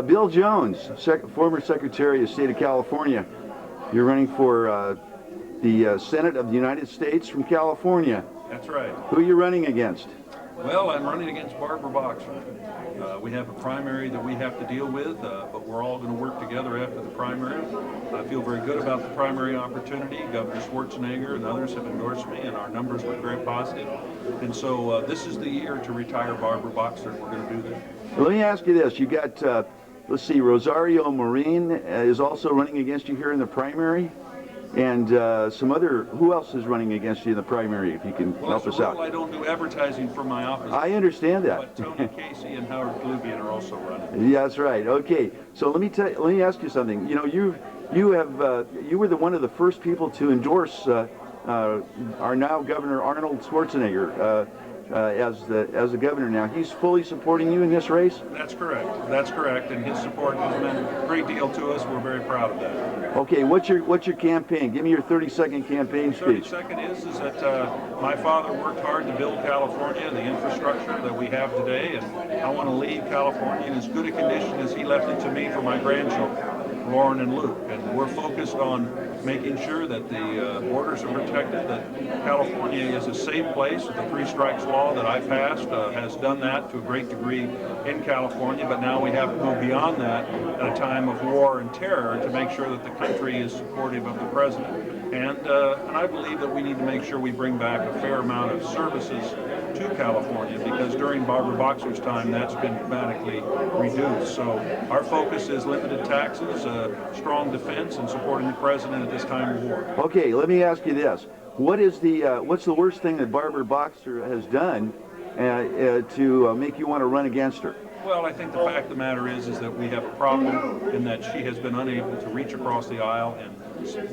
Bill Jones, former Secretary of State of California. You're running for the Senate of the United States from California. That's right. Who are you running against? Well, I'm running against Barbara Boxer. We have a primary that we have to deal with, but we're all going to work together after the primary. I feel very good about the primary opportunity. Governor Schwarzenegger and others have endorsed me, and our numbers look very positive. And so this is the year to retire Barbara Boxer, and we're going to do that. Well, let me ask you this. You got, let's see, Rosario Marin is also running against you here in the primary. And some other, who else is running against you in the primary, if you can help us out? I don't do advertising for my office. I understand that. But Tony Casey and Howard Glubian are also running. Yeah, that's right. Okay, so let me ask you something. You know, you were one of the first people to endorse our now Governor Arnold Schwarzenegger as the governor now. He's fully supporting you in this race? That's correct. That's correct. And his support has meant a great deal to us. We're very proud of that. Okay, what's your campaign? Give me your 30-second campaign speech. 30-second is that my father worked hard to build California, the infrastructure that we have today, and I want to leave California in as good a condition as he left it to me for my grandchildren, Lauren and Luke. And we're focused on making sure that the borders are protected, that California is a safe place. The three strikes law that I passed has done that to a great degree in California, but now we have to go beyond that at a time of war and terror to make sure that the country is supportive of the president. And I believe that we need to make sure we bring back a fair amount of services to California, because during Barbara Boxer's time that's been dramatically reduced. So our focus is limited taxes, strong defense, and supporting the president at this time of war. Okay, let me ask you this. What's the worst thing that Barbara Boxer has done to make you want to run against her? Well, I think the fact of the matter is that we have a problem in that she has been unable to reach across the aisle and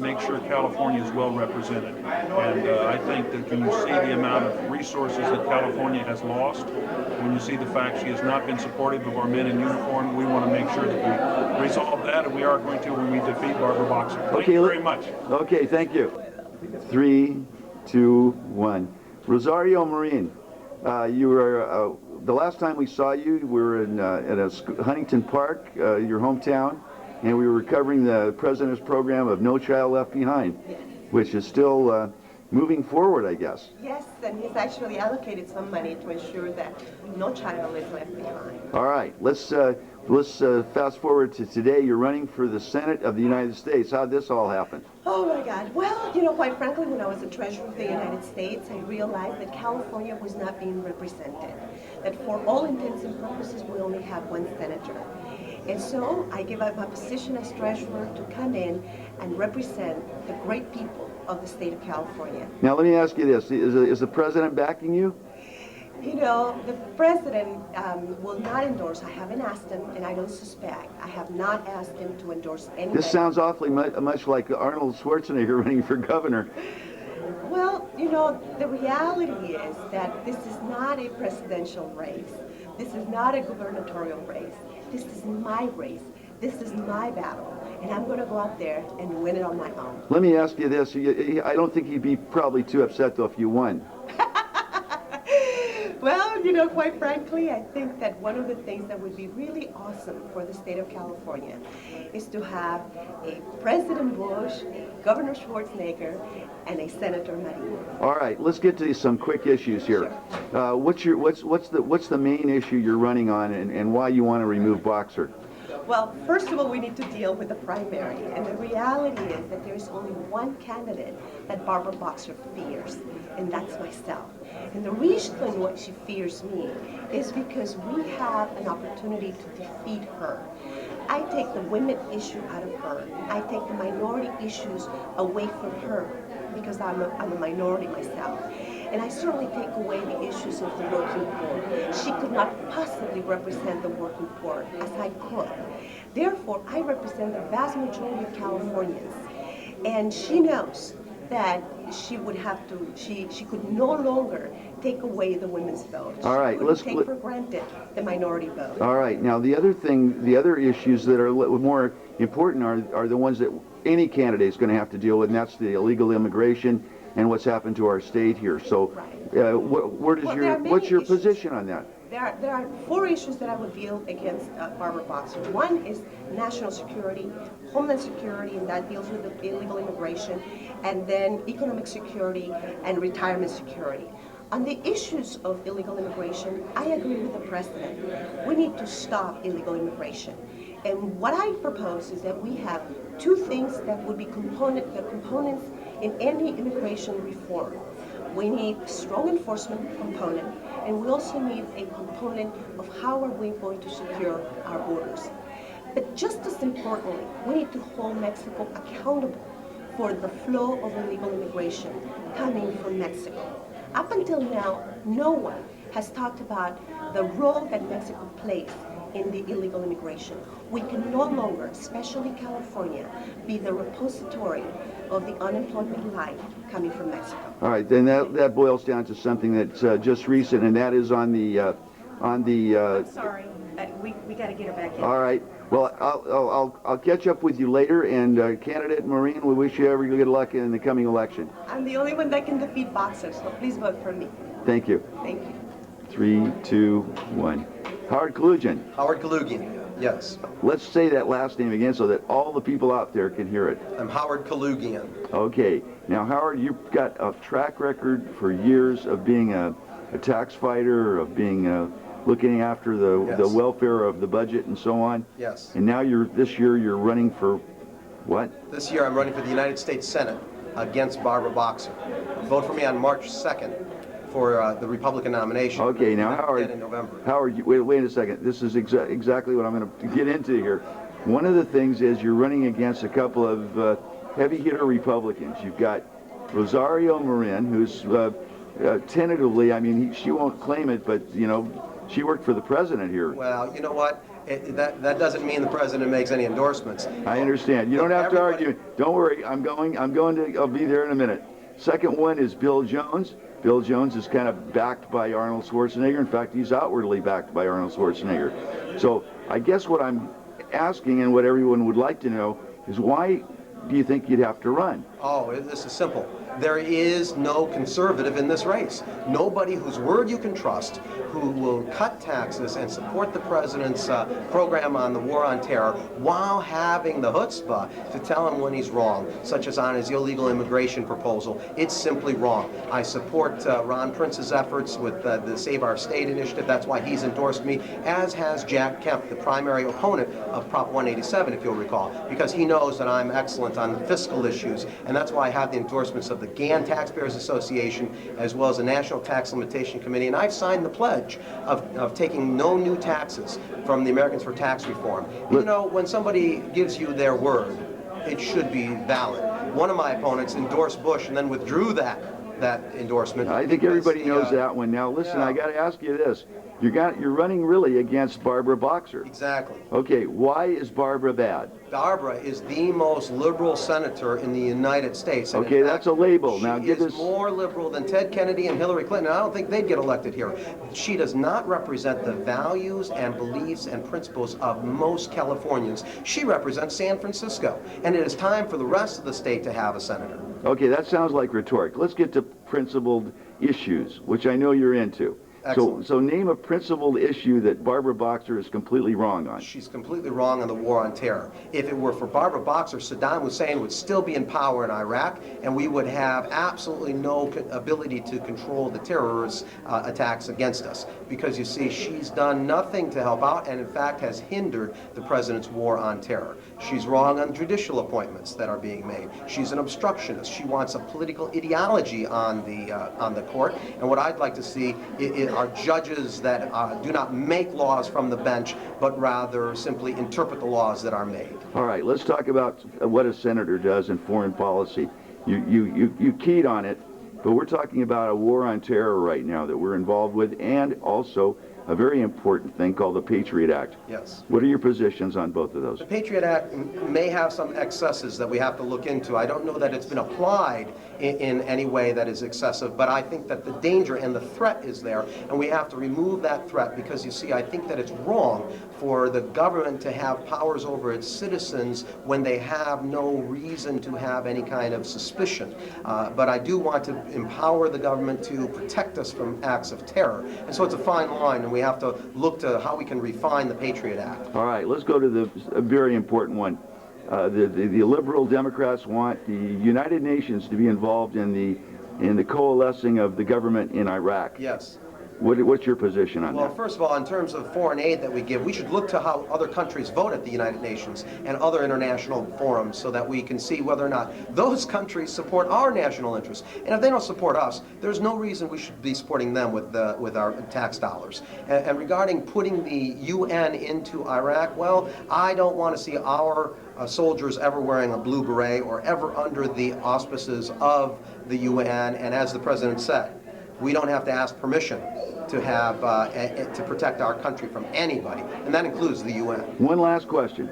make sure California is well represented. And I think that when you see the amount of resources that California has lost, when you see the fact she has not been supportive of our men in uniform, we want to make sure that we resolve that, and we are going to when we defeat Barbara Boxer. Thank you very much. Okay, thank you. 3, 2, 1. Rosario Marin, you were the last time we saw you, we were at Huntington Park, your hometown, and we were covering the president's program of No Child Left Behind, which is still moving forward, I guess. Yes, and he's actually allocated some money to ensure that no child is left behind. All right, let's fast forward to today. You're running for the Senate of the United States. How'd this all happen? Oh my God. Well, you know, quite frankly, when I was the Treasurer of the United States, I realized that California was not being represented. That for all intents and purposes, we only have one senator. And so I gave up my position as Treasurer to come in and represent the great people of the state of California. Now let me ask you this, is the president backing you? You know, the president will not endorse. I haven't asked him, and I don't suspect. I have not asked him to endorse anybody. This sounds awfully much like Arnold Schwarzenegger running for governor. Well, you know, the reality is that this is not a presidential race. This is not a gubernatorial race. This is my race. This is my battle, and I'm going to go out there and win it on my own. Let me ask you this. I don't think you'd be probably too upset, though, if you won. Well, you know, quite frankly, I think that one of the things that would be really awesome for the state of California is to have a President Bush, Governor Schwarzenegger, and a Senator Marin. All right, let's get to some quick issues here. Sure. What's the main issue you're running on, and why you want to remove Boxer? Well, first of all, we need to deal with the primary. And the reality is that there's only one candidate that Barbara Boxer fears, and that's myself. And the reason why she fears me is because we have an opportunity to defeat her. I take the women issue out of her. I take the minority issues away from her because I'm a minority myself. And I certainly take away the issues of the working poor. She could not possibly represent the working poor as I could. Therefore, I represent the vast majority of Californians. And she knows that she would have to, she could no longer take away the women's vote. All right, let's take for granted the minority vote. All right, now the other issues that are more important are the ones that any candidate is going to have to deal with, and that's the illegal immigration, and what's happened to our state here. So, where does Well, there are many what's your issues. position on that? There are four issues that I would deal against Barbara Boxer. One is national security, homeland security, and that deals with the illegal immigration, and then economic security and retirement security. On the issues of illegal immigration, I agree with the president. We need to stop illegal immigration. And what I propose is that we have two things that would be components in any immigration reform. We need a strong enforcement component, and we also need a component of how are we going to secure our borders. But just as importantly, we need to hold Mexico accountable for the flow of illegal immigration coming from Mexico. Up until now, no one has talked about the role that Mexico plays in the illegal immigration. We can no longer, especially California, be the repository of the unemployment line coming from Mexico. All right, then that boils down to something that's just recent, and that is on the Sorry, we got to get her back in. all right. Well, I'll catch up with you later, and candidate Maureen, we wish you every good luck in the coming election. I'm the only one that can defeat Boxer, so please vote for me. Thank you. Thank you. 3, 2, 1. Howard Kalugin. Howard Kalugin, yes. Let's say that last name again so that all the people out there can hear it. I'm Howard Kalugin. Okay. Now, Howard, you've got a track record for years of being a tax fighter, of being looking after the Yes. welfare of the budget and so on. Yes. And now this year you're running for what? This year I'm running for the United States Senate against Barbara Boxer. Vote for me on March 2nd for the Republican nomination. Okay, now Again Howard, in November. Howard, wait a second. This is exactly what I'm going to get into here. One of the things is you're running against a couple of heavy hitter Republicans. You've got Rosario Marin, who's tentatively, I mean, she won't claim it, but you know, she worked for the president here. Well, you know what? That doesn't mean the president makes any endorsements. I understand. You don't have to Everybody- argue. Don't worry. I'll be there in a minute. Second one is Bill Jones. Bill Jones is kind of backed by Arnold Schwarzenegger. In fact, he's outwardly backed by Arnold Schwarzenegger. So I guess what I'm asking and what everyone would like to know is why do you think you'd have to run? Oh, this is simple. There is no conservative in this race. Nobody whose word you can trust, who will cut taxes and support the president's program on the war on terror while having the chutzpah to tell him when he's wrong, such as on his illegal immigration proposal. It's simply wrong. I support Ron Prince's efforts with the Save Our State initiative. That's why he's endorsed me, as has Jack Kemp, the primary opponent of Prop 187, if you'll recall, because he knows that I'm excellent on fiscal issues, and that's why I have the endorsements of the GAN Taxpayers Association as well as the National Tax Limitation Committee, and I've signed the pledge of taking no new taxes from the Americans for Tax Reform. You know, when somebody gives you their word, it should be valid. One of my opponents endorsed Bush and then withdrew that endorsement. I think because everybody the, knows that one. Now, listen, yeah. I got to ask you this. You're running really against Barbara Boxer. Exactly. Okay, why is Barbara bad? Barbara is the most liberal senator in the United States. And in Okay, fact, that's a label. Now, she give is us- more liberal than Ted Kennedy and Hillary Clinton. I don't think they'd get elected here. She does not represent the values and beliefs and principles of most Californians. She represents San Francisco. And it is time for the rest of the state to have a senator. Okay, that sounds like rhetoric. Let's get to principled issues, which I know you're into. Excellent. So name a principled issue that Barbara Boxer is completely wrong on. She's completely wrong on the war on terror. If it were for Barbara Boxer, Saddam Hussein would still be in power in Iraq, and we would have absolutely no ability to control the terrorist attacks against us. Because you see, she's done nothing to help out, and in fact has hindered the president's war on terror. She's wrong on judicial appointments that are being made. She's an obstructionist. She wants a political ideology on the court, and what I'd like to see are judges that do not make laws from the bench, but rather simply interpret the laws that are made. All right, let's talk about what a senator does in foreign policy. You keyed on it, but we're talking about a war on terror right now that we're involved with, and also a very important thing called the Patriot Act. Yes. What are your positions on both of those? The Patriot Act may have some excesses that we have to look into. I don't know that it's been applied in any way that is excessive, but I think that the danger and the threat is there, and we have to remove that threat because, you see, I think that it's wrong for the government to have powers over its citizens when they have no reason to have any kind of suspicion. But I do want to empower the government to protect us from acts of terror. And so it's a fine line, and we have to look to how we can refine the Patriot Act. All right, let's go to a very important one. The liberal Democrats want the United Nations to be involved in the coalescing of the government in Iraq. Yes. What's your position on Well, that? first of all, in terms of foreign aid that we give, we should look to how other countries vote at the United Nations and other international forums so that we can see whether or not those countries support our national interests. And if they don't support us, there's no reason we should be supporting them with our tax dollars. And regarding putting the UN into Iraq, well, I don't want to see our soldiers ever wearing a blue beret or ever under the auspices of the UN. And as the President said, we don't have to ask permission to have to protect our country from anybody, and that includes the UN. One last question.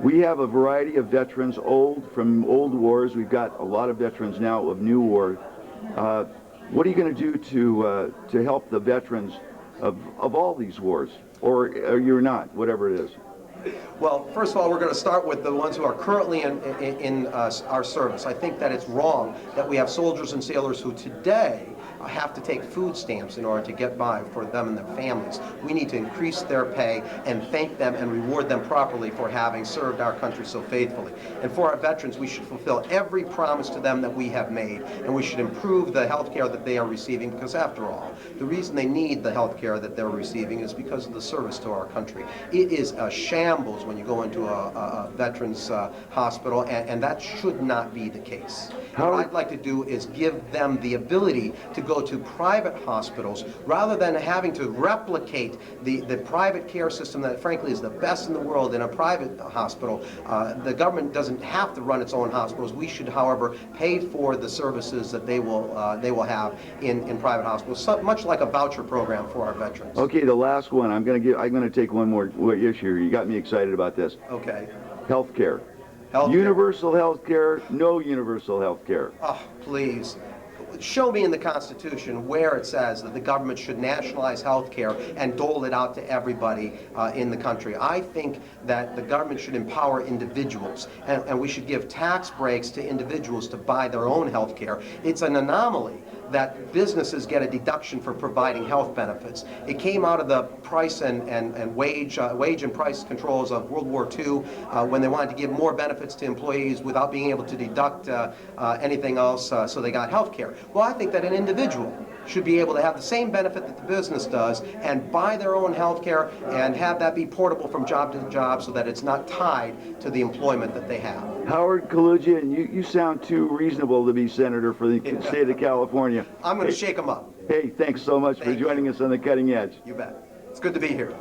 We have a variety of veterans, from old wars. We've got a lot of veterans now of new war. What are you going to do to help the veterans of all these wars, or you're not, whatever it is? Well, first of all, we're going to start with the ones who are currently in our service. I think that it's wrong that we have soldiers and sailors who today have to take food stamps in order to get by for them and their families. We need to increase their pay and thank them and reward them properly for having served our country so faithfully. And for our veterans, we should fulfill every promise to them that we have made, and we should improve the health care that they are receiving, because after all, the reason they need the health care that they're receiving is because of the service to our country. It is a shambles when you go into a veterans hospital, and that should not be the case. What I'd like to do is give them the ability to go to private hospitals rather than having to replicate the private care system that frankly is the best in the world in a private hospital. The government doesn't have to run its own hospitals. We should, however, pay for the services that they will have in private hospitals, so much like a voucher program for our veterans. Okay, the last one. I'm going to take one more issue. You got me excited about this. Okay. Health care. Healthcare. Universal health care, no universal health care. Oh, please. Show me in the Constitution where it says that the government should nationalize health care and dole it out to everybody in the country. I think that the government should empower individuals, and we should give tax breaks to individuals to buy their own health care. It's an anomaly that businesses get a deduction for providing health benefits. It came out of the price and wage and price controls of World War II when they wanted to give more benefits to employees without being able to deduct anything else, so they got health care. Well, I think that an individual should be able to have the same benefit that the business does and buy their own health care and have that be portable from job to job so that it's not tied to the employment that they have. Howard Kalugian, you sound too reasonable to be senator for the state of California. I'm going to shake them up. Hey, thanks so much for joining us on The Cutting Edge. You bet. It's good to be here.